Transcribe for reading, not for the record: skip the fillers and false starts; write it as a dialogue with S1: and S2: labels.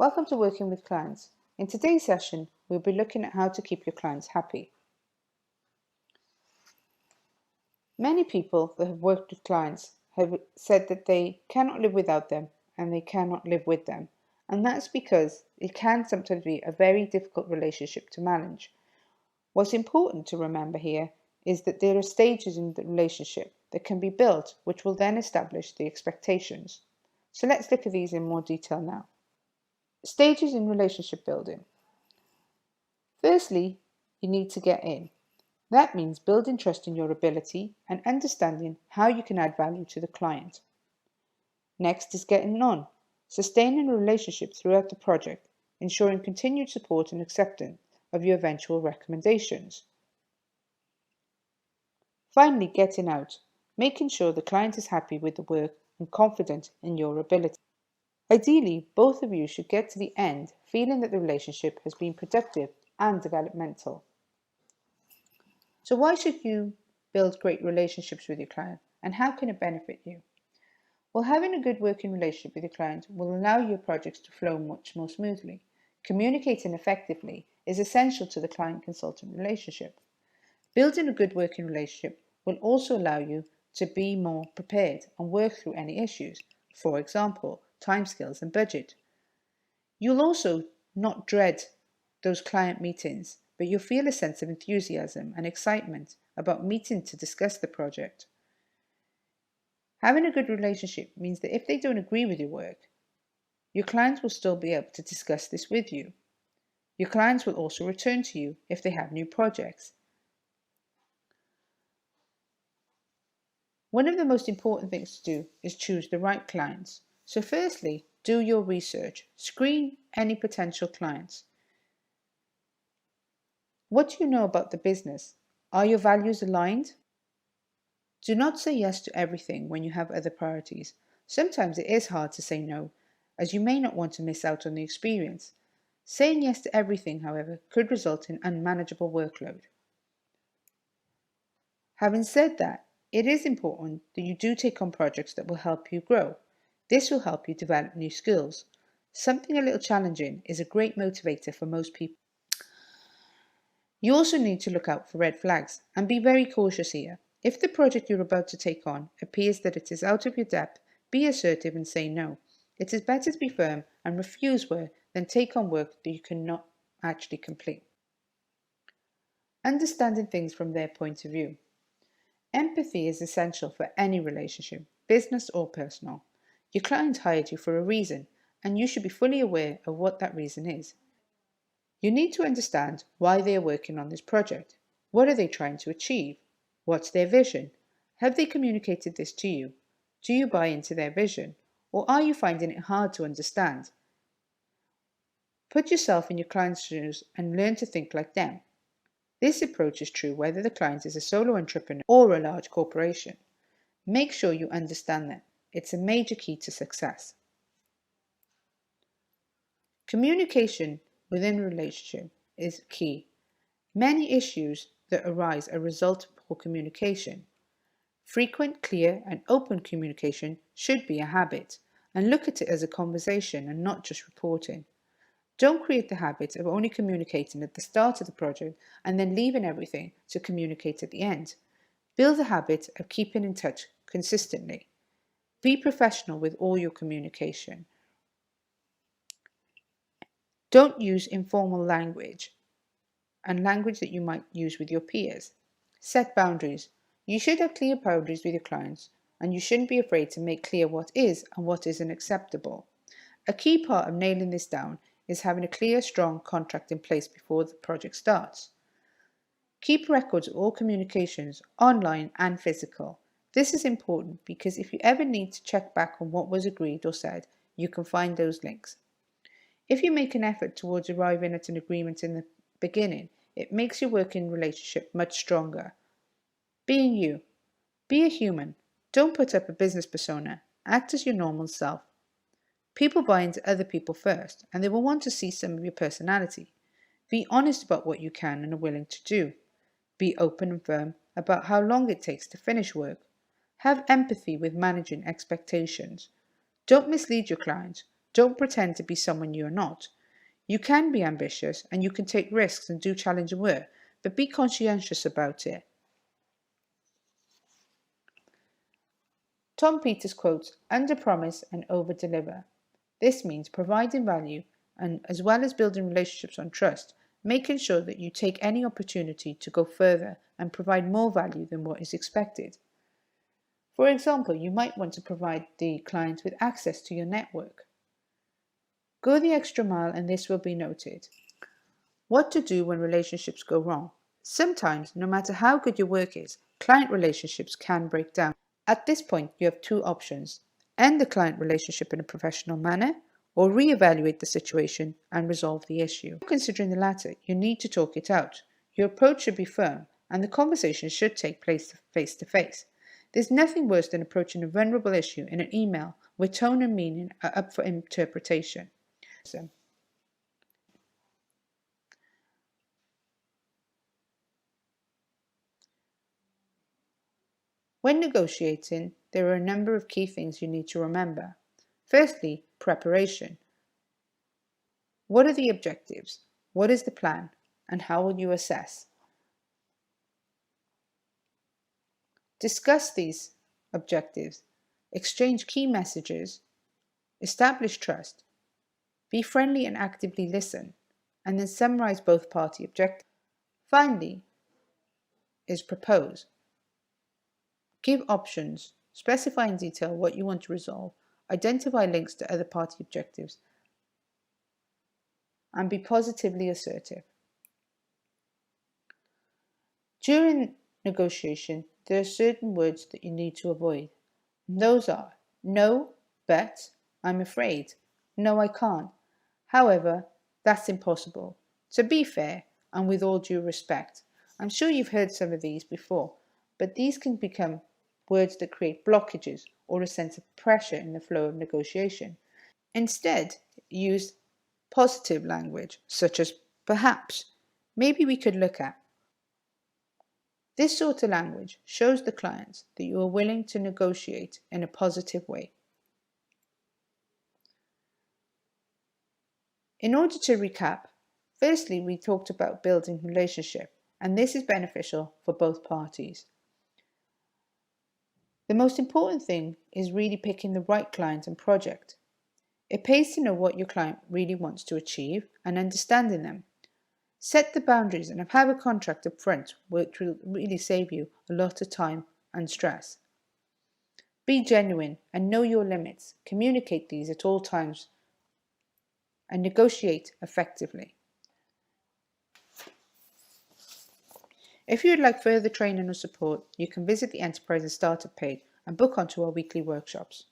S1: Welcome to Working with Clients. In today's session, we'll be looking at how to keep your clients happy. Many people that have worked with clients have said that they cannot live without them and they cannot live with them. And that's because it can sometimes be a very difficult relationship to manage. What's important to remember here is that there are stages in the relationship that can be built which will then establish the expectations. So let's look at these in more detail now. Stages in relationship building. Firstly, you need to get in. That means building trust in your ability and understanding how you can add value to the client. Next is getting on, sustaining a relationship throughout the project, ensuring continued support and acceptance of your eventual recommendations. Finally, getting out, making sure the client is happy with the work and confident in your ability. Ideally, both of you should get to the end feeling that the relationship has been productive and developmental. So why should you build great relationships with your client, and how can it benefit you? Well, having a good working relationship with your client will allow your projects to flow much more smoothly. Communicating effectively is essential to the client-consultant relationship. Building a good working relationship will also allow you to be more prepared and work through any issues, for example, timescales and budget. You'll also not dread those client meetings, but you'll feel a sense of enthusiasm and excitement about meeting to discuss the project. Having a good relationship means that if they don't agree with your work, your clients will still be able to discuss this with you. Your clients will also return to you if they have new projects. One of the most important things to do is choose the right clients. So firstly, do your research. Screen any potential clients. What do you know about the business? Are your values aligned? Do not say yes to everything when you have other priorities. Sometimes it is hard to say no, as you may not want to miss out on the experience. Saying yes to everything, however, could result in unmanageable workload. Having said that, it is important that you do take on projects that will help you grow. This will help you develop new skills. Something a little challenging is a great motivator for most people. You also need to look out for red flags and be very cautious here. If the project you're about to take on appears that it is out of your depth, be assertive and say no. It is better to be firm and refuse work than take on work that you cannot actually complete. Understanding things from their point of view. Empathy is essential for any relationship, business or personal. Your client hired you for a reason, and you should be fully aware of what that reason is. You need to understand why they are working on this project. What are they trying to achieve? What's their vision? Have they communicated this to you? Do you buy into their vision? Or are you finding it hard to understand? Put yourself in your client's shoes and learn to think like them. This approach is true whether the client is a solo entrepreneur or a large corporation. Make sure you understand them. It's a major key to success. Communication within a relationship is key. Many issues that arise are a result of poor communication. Frequent, clear, and open communication should be a habit, and look at it as a conversation and not just reporting. Don't create the habit of only communicating at the start of the project and then leaving everything to communicate at the end. Build the habit of keeping in touch consistently. Be professional with all your communication. Don't use informal language and language that you might use with your peers. Set boundaries. You should have clear boundaries with your clients, and you shouldn't be afraid to make clear what is and what isn't acceptable. A key part of nailing this down is having a clear, strong contract in place before the project starts. Keep records of all communications, online and physical. This is important because if you ever need to check back on what was agreed or said, you can find those links. If you make an effort towards arriving at an agreement in the beginning, it makes your working relationship much stronger. Being you. Be a human. Don't put up a business persona. Act as your normal self. People buy into other people first, and they will want to see some of your personality. Be honest about what you can and are willing to do. Be open and firm about how long it takes to finish work. Have empathy with managing expectations. Don't mislead your clients. Don't pretend to be someone you're not. You can be ambitious and you can take risks and do challenging work, but be conscientious about it. Tom Peters quotes, "Under-promise and over-deliver." This means providing value and as well as building relationships on trust, making sure that you take any opportunity to go further and provide more value than what is expected. For example, you might want to provide the client with access to your network. Go the extra mile and this will be noted. What to do when relationships go wrong. Sometimes, no matter how good your work is, client relationships can break down. At this point, you have two options: end the client relationship in a professional manner, or reevaluate the situation and resolve the issue. Considering the latter, you need to talk it out. Your approach should be firm, and the conversation should take place face to face. There's nothing worse than approaching a vulnerable issue in an email where tone and meaning are up for interpretation. When negotiating, there are a number of key things you need to remember. Firstly, preparation. What are the objectives? What is the plan? And how will you assess? Discuss these objectives. Exchange key messages. Establish trust. Be friendly and actively listen. And then summarize both party objectives. Finally, is propose. Give options, specify in detail what you want to resolve, identify links to other party objectives, and be positively assertive. During negotiation, there are certain words that you need to avoid. Those are no, but, I'm afraid, no, I can't. However, that's impossible. To be fair, and with all due respect, I'm sure you've heard some of these before, but these can become words that create blockages or a sense of pressure in the flow of negotiation. Instead, use positive language such as perhaps, maybe we could look at. This sort of language shows the clients that you are willing to negotiate in a positive way. In order to recap, firstly, we talked about building relationship, and this is beneficial for both parties. The most important thing is really picking the right client and project. It pays to know what your client really wants to achieve and understanding them. Set the boundaries and have a contract up front, which will really save you a lot of time and stress. Be genuine and know your limits. Communicate these at all times and negotiate effectively. If you would like further training or support, you can visit the Enterprise and Startup page and book onto our weekly workshops.